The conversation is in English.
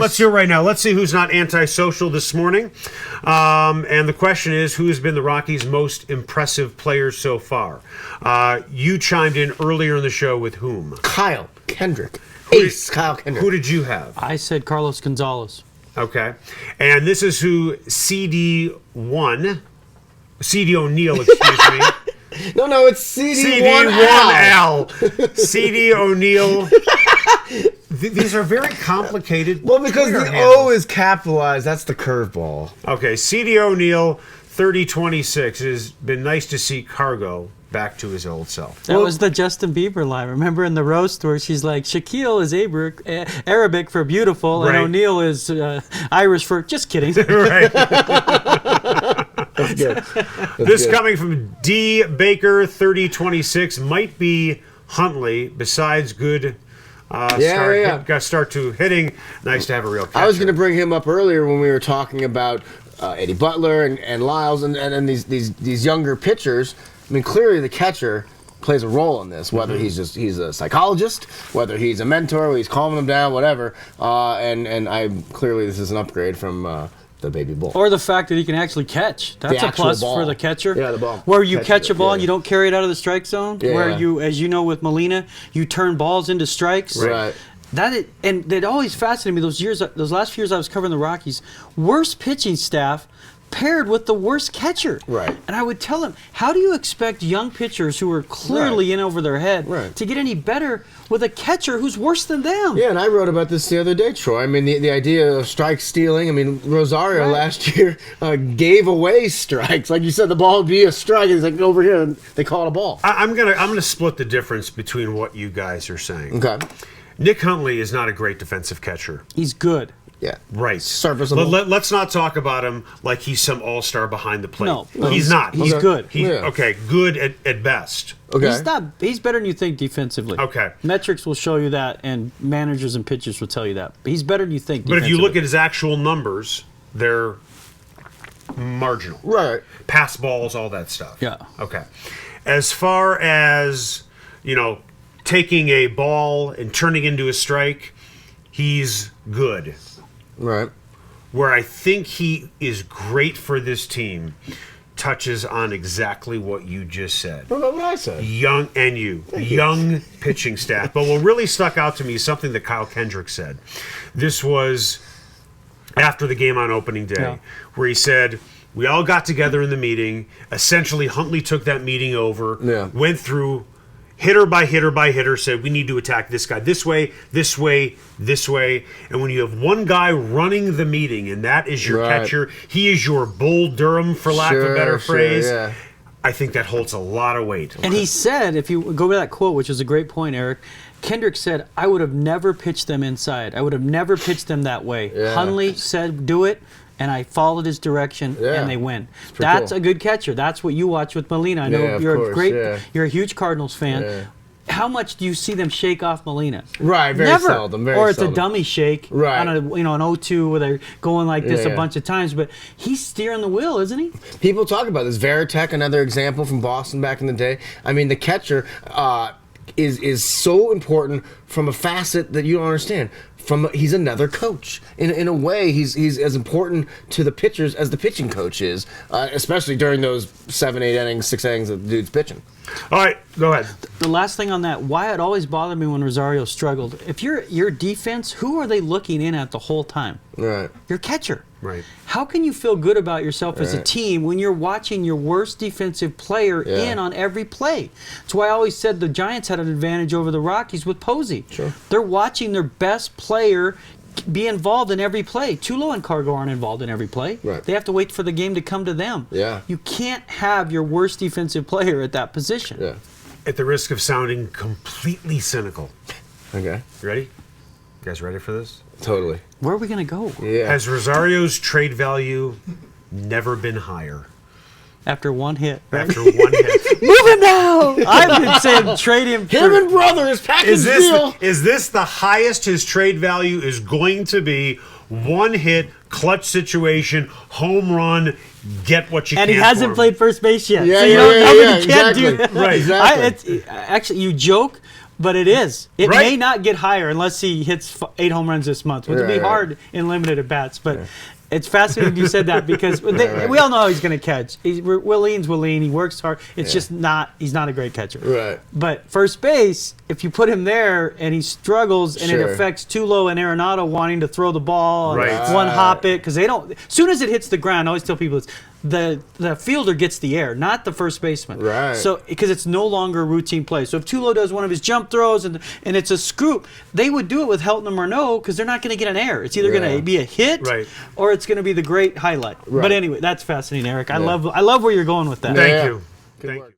Let's do it right now. Let's see who's not antisocial this morning. And the question is, who has been the Rockies' most impressive player so far? You chimed in earlier in the show with whom? Kyle Kendrick. Kyle Kendrick. Who did you have? I said Carlos Gonzalez. Okay. And this is who CD O'Neill, excuse me. No, it's CD1L. CD O'Neill. These are very complicated. Well, because the handles. O is capitalized. That's the curveball. Okay, CD O'Neill, 3026. It has been nice to see Cargo back to his old self. That was the Justin Bieber line. Remember in the roast where she's like, Shaquille is Arabic for beautiful, right. and O'Neill is Irish for just kidding. Right. That's good. This coming from D. Baker, 3026, might be Huntley. Besides good start to hitting, nice to have a real catcher. I was going to bring him up earlier when we were talking about Eddie Butler and Lyles and these younger pitchers. I mean, clearly the catcher plays a role in this, whether he's a psychologist, whether he's a mentor, whether he's calming them down, whatever. And clearly this is an upgrade from the baby bull. Or the fact that he can actually catch. That's a plus for the catcher. Yeah, the ball. Where you catch a ball and you don't carry it out of the strike zone. Yeah. Where you, as you know with Molina, you turn balls into strikes. Right. And it always fascinated me those last few years I was covering the Rockies. Worst pitching staff paired with the worst catcher. Right. And I would tell them, how do you expect young pitchers who are clearly in over their head to get any better with a catcher who's worse than them? Yeah, and I wrote about this the other day, Troy. I mean, the idea of strike stealing. I mean, Rosario last year gave away strikes. Like you said, the ball would be a strike, and it's like over here, and they call it a ball. I'm gonna split the difference between what you guys are saying. Okay. Nick Huntley is not a great defensive catcher. He's good. Yeah. Right. Serviceable. Let's not talk about him like he's some all-star behind the plate. No, he's not. He's good. Okay, good at best. Okay. He's better than you think defensively. Okay. Metrics will show you that, and managers and pitchers will tell you that. But he's better than you think But if you look at his actual numbers, they're marginal. Right. Pass balls, all that stuff. Yeah. Okay. As far as, taking a ball and turning into a strike, he's good. Right. Where I think he is great for this team touches on exactly what you just said. What about what I said? Young pitching staff. But what really stuck out to me is something that Kyle Kendrick said. This was after the game on opening day, where he said, we all got together in the meeting. Essentially, Huntley took that meeting over, went through hitter by hitter by hitter, said we need to attack this guy this way, this way, this way. And when you have one guy running the meeting, and that is your catcher, he is your Bull Durham, for lack of a better phrase. Yeah. I think that holds a lot of weight. And he said, if you go to that quote, which is a great point, Eric, Kendrick said, I would have never pitched them inside. I would have never pitched them that way. Yeah. Huntley said, do it. And I followed his direction, and they win. That's a good catcher. That's what you watch with Molina. I know you're a huge Cardinals fan. Yeah. How much do you see them shake off Molina? Right, very Never. seldom. Or it's a dummy shake right. on an 0-2 where they're going like this a bunch of times. But he's steering the wheel, isn't he? People talk about this. Veritek, another example from Boston back in the day. I mean, the catcher is so important from a facet that you don't understand. He's another coach. In a way, he's as important to the pitchers as the pitching coach is, especially during those 7, 8 innings, 6 innings that the dude's pitching. All right, go ahead. The last thing on that, why it always bothered me when Rosario struggled. If you're your defense, who are they looking in at the whole time? Right. Your catcher. Right. How can you feel good about yourself as a team when you're watching your worst defensive player in on every play? That's why I always said the Giants had an advantage over the Rockies with Posey. Sure. They're watching their best player be involved in every play. Tulo and Cargo aren't involved in every play. Right. They have to wait for the game to come to them. Yeah. You can't have your worst defensive player at that position. Yeah. At the risk of sounding completely cynical. Okay. You ready? You guys ready for this? Totally. Where are we going to go? Yeah. Has Rosario's trade value never been higher? After one hit. Right? After one hit. Move him now! I've been saying trade him. Him and brother is package deal. Is this the highest his trade value is going to be? One hit, clutch situation, home run, get what you can. And he hasn't played first base yet. Yeah, so you don't know that he can't do that. Right, exactly. Actually, you joke, But it is. It Right. may not get higher unless he hits 8 home runs this month, which would be hard in limited at bats. But it's fascinating you said that because we all know how he's going to catch. Willian's Willian. He works hard. It's just not. He's not a great catcher. Right. But first base, if you put him there and he struggles and it affects Tulo and Arenado wanting to throw the ball, and one hop it because they don't. As soon as it hits the ground, I always tell people it's. The fielder gets the air, not the first baseman. Right. So because it's no longer a routine play. So if Tulo does one of his jump throws and it's a scoop, they would do it with Helton and Marneau because they're not going to get an error. It's either going to be a hit or it's going to be the great highlight. But anyway, that's fascinating, Eric. I love where you're going with that. Thank you. Thank you.